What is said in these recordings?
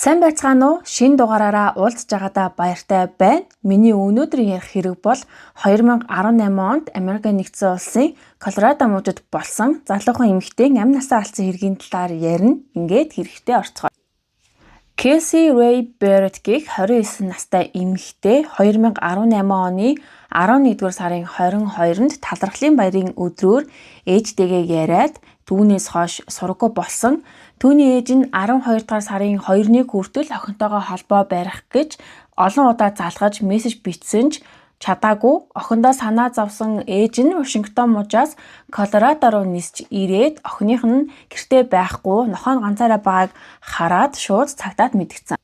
Сайн байцгаана уу? Шинэ дугаараараа уулзж байгаадаа баяртай байна. Миний өнөөдрийн ярих хэрэг бол 2018 онд Америкийн нэгдсэн улсын Колорадо мужид болсон залуухан эмэгтэйн амь насаа алдсан хэргийн талаар ярина. Ингээд хэрэгтэй орцгоё. Casey Ray Barrett гэх 29 настай эмэгтэй 2018 оны 11-р сарын 22-нд талархлын баярын өдрөөр ээжтэйгээ яриад түүнээс хойш сургуу болсон. Түүний ээж нь 12 дугаар сарын 2-ны хүртэл охинтойгоо холбоо барих гэж олон удаа залгаж мессеж бичсэн ч чадаагүй. Охиндоо санаа зовсон ээж нь Вашингтон мужаас Колорадо руу нисч ирээд охиных нь гэртээ байхгүй, нохоо нь ганцаараа байгааг хараад шууд цагдаад мэдгдсэн.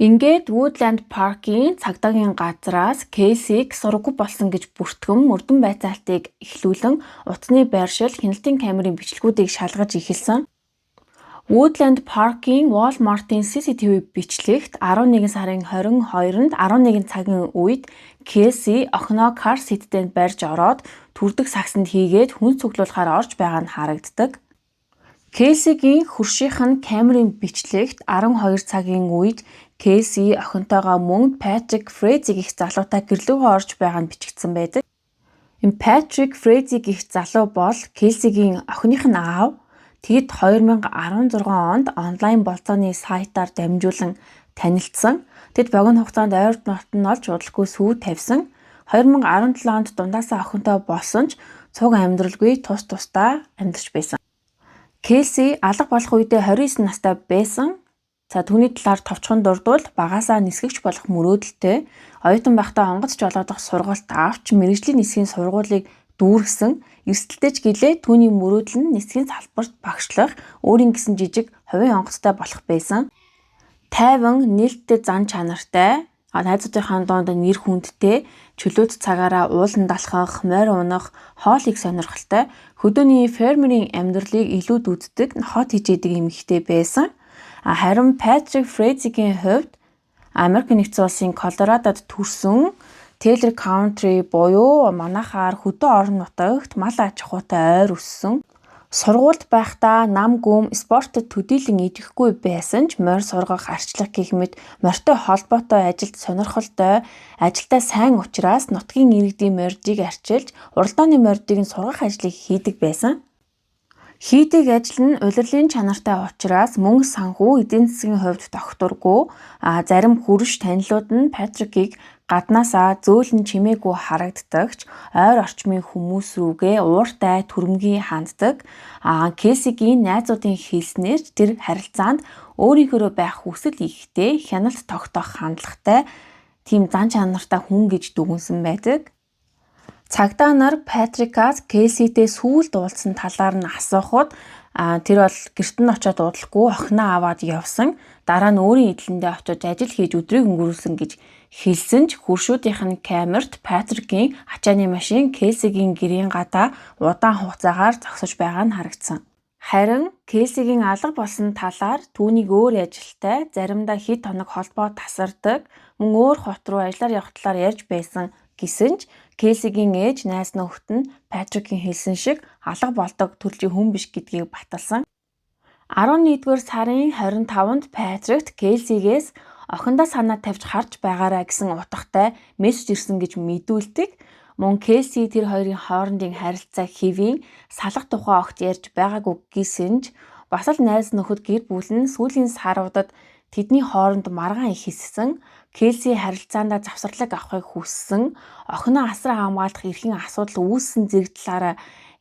Ингээд Woodland Park-ийн цагдаагийн газраас Casey-г сургуу болсон гэж бүртгэн мөрдөн байцаалтыг эхлүүлэн утасны байршил, хяналтын камерын бичлэгүүдийг шалгаж эхэлсэн. Woodland Park-ийн Walmart-ийн CCTV бичлэгт 11 сарын 22-нд 11 цагийн үед Casey охиноо car seat-д барьж ороод түрдэг сагсанд хийгээд хүн цуглуулахаар орж байгаа нь харагддаг. Casey-гийн хөршийнх нь камерын бичлэгт 12 цагийн үед Casey охинтойгоо мөн Patrick Frazee гэх залуутай гэрлүүгөө орж байгаа нь бичигдсэн байдаг. Энэ Patrick Frazee гэх залуу бол Casey-гийн охиных нь аав. Тэд 2016 онд онлайн болцооны сайтаар дамжуулан танилцсан. Тэд богино хугацаанд ойр дотн олж удалгүй сүү тавьсан. 2017 онд дундаасаа охинтой болсон ч цуг амьдралгүй тус тусдаа амьдарч байсан. Casey алга болох үедээ 29 настай байсан. Түүний талаар товчхон дурдвал багаасаа нисгэгч болох мөрөөдөлтэй. Оюутан байхдаа онгоц жолоодох сургалт авч мэргэжлийн нисгийн сургуулийг дүүргэсэн. Эрсдэлтэй ч гэлээ түүний мөрөөдөл нь нисгийн салбарт багшлах, өөрийн гэсэн жижиг хувийн онгоцтой болох байсан. Тайван, нээлттэй зан чанартай, найзуудынхаа донд нэр хүндтэй, чөлөөт цагаараа уулан далхах, морь унах, хоолыг сонирхолтой, хөдөөний фермерийн амьдралыг илүүд үздэг, хот хижээдэг эмэгтэй байсан. Харин Patrick Frazee-гийн хувьд Америк нэгдсэн улсын Колорадод төрсөн Taylor County буюу манайхаар хөдөө орон нутагт мал аж ахуйтай ойр өссөн. Сургуульд байхдаа нам гүм спортод төдийлөн идэхгүй байсан ч морь сургах, арчлах гэх мэт морьтой холбоотой ажилд сонирхолтой, ажилдаа сайн учраас нутгийн иргэдийн морьдыг арчилж, уралдааны морьдыг сургах ажлыг хийдэг байсан. Хийдэг ажил нь улирлын чанартай учраас мөнгө санхүү эдийн засгийн хувьд тогтворгүй. Зарим хөрш танилуд нь Патрикийг гаднаасаа зөөлөн чимээгүй харагддагч ойр орчмын хүмүүс рүүгээ ууртай түрэмгий ханддаг. Casey-гийн найзуудын хэлснээр тэр харилцаанд өөрийнхөө байх хүсэл ихтэй, хяналт тогтоох хандлагатай, тийм зан чанартай хүн гэж дүгнсэн байдаг. Цагдаа нар Патрикаас Casey-тэй сүүлд уулзсан талаар нь асуухад тэр бол гэрт нь очиод уудалгүй охиноо аваад явсан. Дараа нь өөрийн эдлэндээ очиж ажил хийж өдрийг өнгөрүүлсэн гэж хэлсэн ч хөршүүдийнх нь камерт Патрикийн ачааны машин Casey-гийн гэрийн гадаа удаан хугацаагаар зогсож байгаа нь харагдсан. Харин Casey-гийн алга болсон талаар түүнийг өөр ажилтай, заримдаа хэд хоног холбоо тасардаг, мөн өөр хот руу ажиллаар явах талаар ярьж байсан гэсэн ч Casey-гийн ээж найз нөхөд нь Patrick-ийн хэлсэн шиг алга болдог төрлийн хүн биш гэдгийг баталсан. 11-р сарын 25-нд Patrick Casey-гээс охиндоо санаа тавьж харж байгаарай гэсэн утгатай мессеж ирсэн гэж мэдүүлдэг. Мөн Casey тэр хоёрын хоорондын харилцаа хэвийн салах тухай огт ярьж байгаагүй гэсэн ч бас л найз нөхөд гэр бүл нь сүүлийн саруудад тэдний хооронд маргаан ихссэн. Casey харилцаандаа завсарлаг авахыг хүссэн. Охиноо асар хамгаалах эрхийн асуудал үүссэн зэрэг талаараа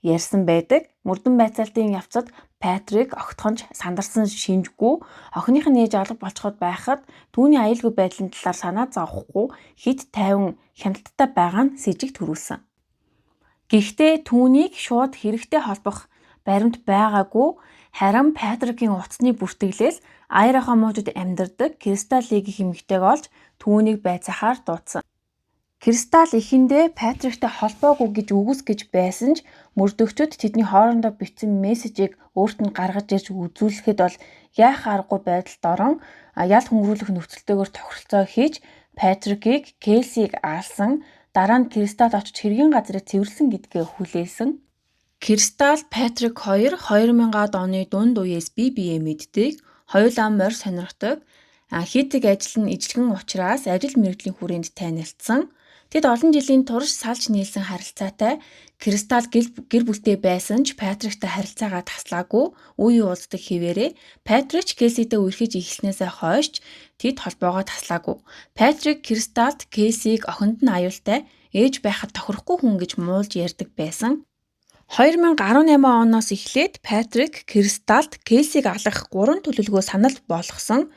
ярьсан байдаг. Мөрдөн байцаалтын явцад Patrick огтхонч сандарсан шинжгүй. Охиных нь ээж алга болцоход байхад түүний аюулгүй байдлын талаар санаа зовхгүй хэд тайван хяналттай байгаа нь с ิจ төрүүлсэн. Гэхдээ түүнийг шууд хэрэгтэй холбох баримт байгаагүй. Харин Patrick-ийн утасны бүртгэлээс Айрахо мужид амьдардаг Кристал гэх эмэгтэйг олж түүнийг байцаахаар дуудсан. Кристал эхэндээ Патриктэй холбоогүй гэж үгүйсгэж байсан ч мөрдөгчөд тэдний хоорондоо бичсэн мессежийг өөрт нь гаргаж ирж үзүүлэхэд бол яах аргагүй байдалд орон ял хөнгөрүүлэх нөхцөлтэйгээр тохиролцоо хийж Патрикийг Casey-г аалсан. Дараа нь Кристал очиж хэргийн газрыг цэвэрлсэн гэдгээ хүлээсэн. Кристал Патрик хоёр 2000-ад оны дунд үеэс бие биеэ мэддэг. Хоёулаа морь сонирхдог. Хийдэг ажил нь ижлэгэн учраас ажил мэргэжлийн хүрээнд танилцсан. Тэд олон жилийн турш салж нийлсэн харилцаатай. Кристал гэр бүлтэй байсан ч Патриктай харилцаагаа таслаагүй. Үеийн уулздаг хэвээрээ Патрик Кейситэй үерхэж эхэлснээсээ хойш тэд холбоогоо таслаагүй. Патрик Кристалд Кейсиг охинд нь аюултай, ээж байхад тохирохгүй хүн гэж муулж ярьдаг байсан. 2018 оноос эхлээд Патрик Кристалд Кейсиг алгах 3 төлөвлөгөө санал болгосон.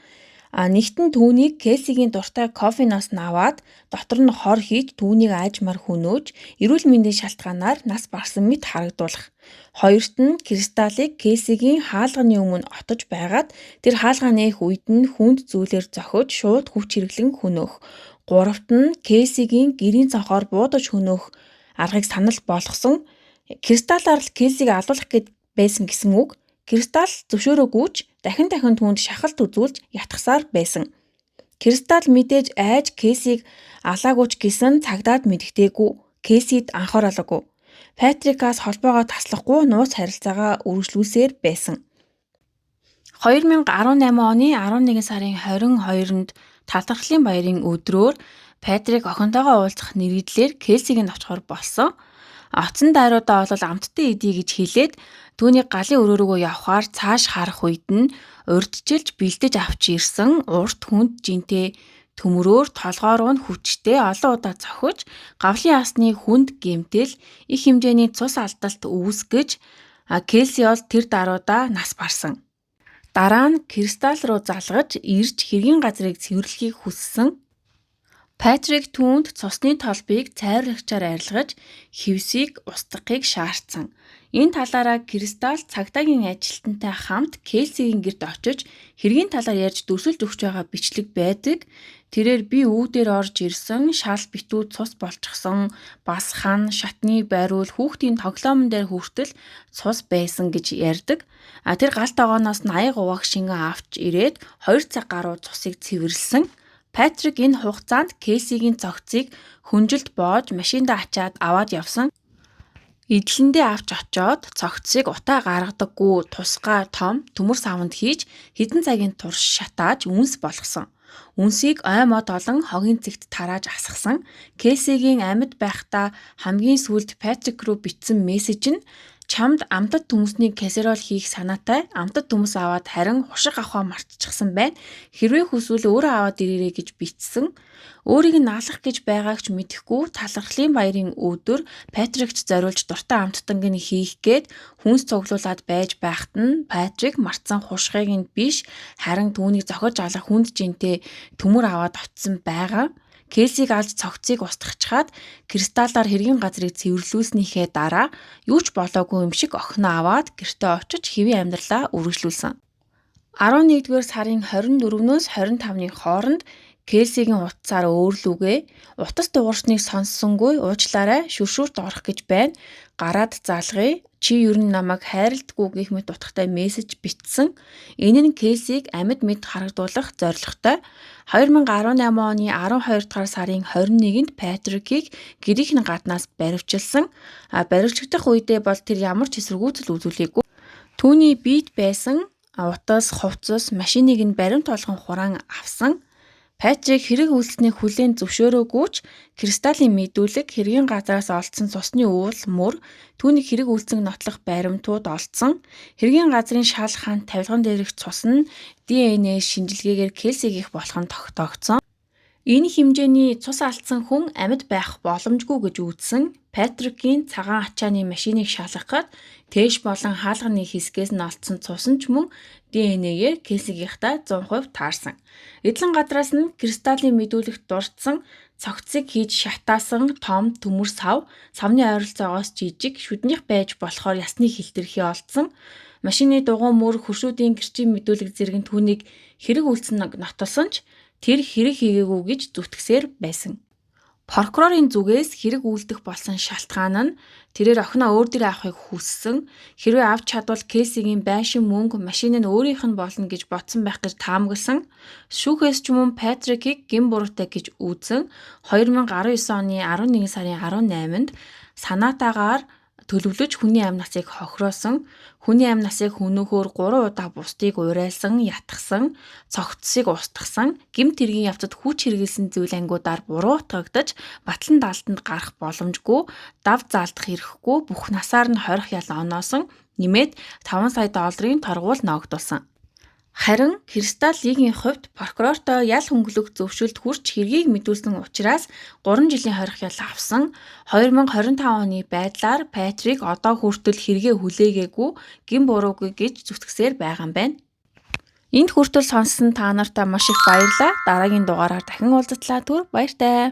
Нэгт нь түүнийг Кейсигийн дуртай кофеноос нь аваад дотор нь хор хийж түүнийг аажмаар хөнөөж эрүүл мэндийн шалтгаанаар нас барсан мэт харагдуулах. Хоёрт нь Кристалыг Кейсигийн хаалганы өмнө отож байгаад тэр хаалгаа нээх үед нь хүнд зүйлээр зохиож шууд хүч хэрэглэн хөнөөх. Гуравт нь Кейсигийн гэрийн цонхоор буудаж хөнөөх аргыг санал болгосон. Кристалаар л Кейсиг алуулах гээд байсан гэсэн үг. Кристал зөвшөөрөөгүй ч дахин түүнд шахалт үзүүлж ятгахсаар байсан. Кристал мэдээж айж Кейсиг алаагүй ч гэсэн цагдаад мэдэгдээгүй. Кейсид анхааруулаагүй. Патрикаас холбоогоо таслахгүй нууц харилцаагаа үргэлжлүүлсээр байсан. 2018 оны 11 сарын 22-нд талархлын баярын өдрөөр Патрик охинтойгоо уулзах нэрийдлэр Кейсигийн очихоор болсон. Оцсон дайруудаа бол амттай идэ гэж хэлээд түүнийг галын өрөө рүүгээ явхаар цааш харах үед нь урьдчилж бэлдэж авч ирсэн урт хүнд жинтэй төмрөөр толгоо руу нь хүчтэй олон удаа зохиж гавлын ясны хүнд гэмтэл их хэмжээний цус алдалт үүсгэж Кейси бол тэр даруйдаа нас барсан. Дараа нь Кристал руу залгаж ирж хэргийн газрыг цэвэрлэхийг хүссэн. Патрик түүнд цусны толбыг цайварлагчаар арилгаж хевсийг устгахыг шаардсан. Энэ талаараа Кристал цагдаагийн ажилтнтай хамт Кейсигийн гэрт очиж хэргийн талаар ярьж дүрсэлж өгч байгаа бичлэг байдаг. Тэрээр би үүдээр орж ирсэн, шал битүү цус болчихсон, бас хан шатны байруул хүүхдийн тоглоомн дээр хүртэл цус байсан гэж ярьдаг. Тэр галт огооноос нь аяг уваах шингэн авч ирээд 2 цаг гаруй цусыг цэвэрлсэн. Патрик энэ хугацаанд Кейсигийн цогцыг хүнжилт боож машиндаа ачаад аваад явсан. Эдлэндээ авч очоод цогцыг утаа гаргадаггүй тусгай том төмөр савнд хийж хэдэн цагийн турш шатааж үнс болгосон. Үнсийг ой мод олон хогийн цэгт тарааж асгасан. Кейсигийн амьд байхдаа хамгийн сүүлд Патрик руу бичсэн мессеж нь чамд амтад төмөсний касерол хийх санаатай амтад төмөс аваад харин хушиг авахаа мартчихсан байна. Хэрвээ хүсвэл өөрөө аваад ирээрэй гэж бичсэн. Өөрийг нь алах гэж байгааг ч мэдэхгүй талархлын баярын өдөр Патрикт зориулж дуртай амттанг нь хийх гээд хүнс цуглуулад байж байхад нь Патрик мартсан хушгыг нь биш харин түүнийг зохиж алах хүнд жинтэй төмөр аваад очсон байгаа. Кейсиг алж цогцыг устгахчаад Кристалаар хэргийн газрыг цэвэрлүүлснийхээ дараа юу ч болоогүй юм шиг охиноо аваад гэртээ очиж хэвийн амьдралаа үргэлжлүүлсэн. 11-р сарын 24-өөс 25-ны хооронд Кейсигийн утсаар өөрлөгөө утас дуурчныг сонссонгүй уучлаарай шүршүүрт орох гэж байна. Гараад залгая. Чи ер нь намайг хайрладгүй гэх мэт утгатай мессеж бичсэн. Энэ нь Кейсиг амьд мэд харагдуулах зорилготой. 2018 оны 12 дугаар сарын 21-нд Патрикийг гэрийнхэн гаднаас баривчилсан. Баривчигдах үедээ бол тэр ямар ч эсэргүүцэл үзүүлээгүй. Түүний биед байсан утас, хувцас, машиныг нь баримт болгон хураан авсан. Патрик хэрэг үйлснээ хүлээн зөвшөөрөөгүй ч Кристалын мэдүүлэг хэргийн газраас олдсон цусны уул мөр түүнийг хэрэг үйлцэн нотлох баримтууд олдсон. Хэргийн газрын шал хаан тавилган дээрх цус нь ДНХ шинжилгээгээр Кейсиг их болох нь тогтоогдсон. Энэ хэмжээний цус алдсан хүн амьд байх боломжгүй гэж үзсэн. Патрикийн цагаан ачааны машиныг шалгахад тээш болон хаалганы хэсгээс нь олдсон цус нь ч мөн ДНХ-гээр Кейсигийнхтай 100% таарсан. Эдлэн гадраас нь Кристалын мэдүүлэгт дурдсан цогцыг хийж шатаасан том төмөр савны ойролцоогоос жижиг шүднийх байж болохоор ясны хилтэрхий олдсон. Машины дугуй мөр хөршүүдийн гэрчийн мэдүүлэг зэрэг нь түүнийг хэрэг үйлцэн нотолсон ч тэр хэрэг хийгээгүй гэж зүтгэсээр байсан. Прокурорын зүгээс хэрэг үйлдэх болсон шалтгаан нь тэрээр охиноо өөр дээрээ авахыг хүссэн. Хэрвээ авч чадвал Кейсигийн байшин мөнгө машин нь өөрийнх нь болно гэж бодсон байх гэж таамагласан. Шүүхээс ч мөн Патрикийг гин буруутай гэж үзэн 2019 оны 11 сарын 18-нд санаатаагаар төлөвлөж хүний амь насыг хохироосон, хүний амь насыг хөнөөхөөр 3 удаа бусдыг уриалсан, ятгсан, цогцсыг устгасан, гэмт хэргийн явцад хүч хэрэгэлсэн зүйл ангиудаар буруу утгагдаж, батлан даалтанд гарах боломжгүй, дав заалдах эрхгүй, бүх насаар нь хорих ял оноосон, нэмээд 5 сая долларын торгуул ноогдуулсан. Харин Христалигийн хувьд прокурортой ял хөнгөлөх зөвшөлд хүрч хэргийг мэдүүлсэн учраас 3 жилийн хорих ял авсан. 2025 оны байдлаар Патрик одоо хүртэл хэрэгээ хүлээгээгүй, гин буруугүй гэж зүтгэсээр байгаа юм байна. Энд хүртэл сонссон та нартай маш их баярлалаа. Дараагийн дугаараар дахин уулзтлаа түр баяртай.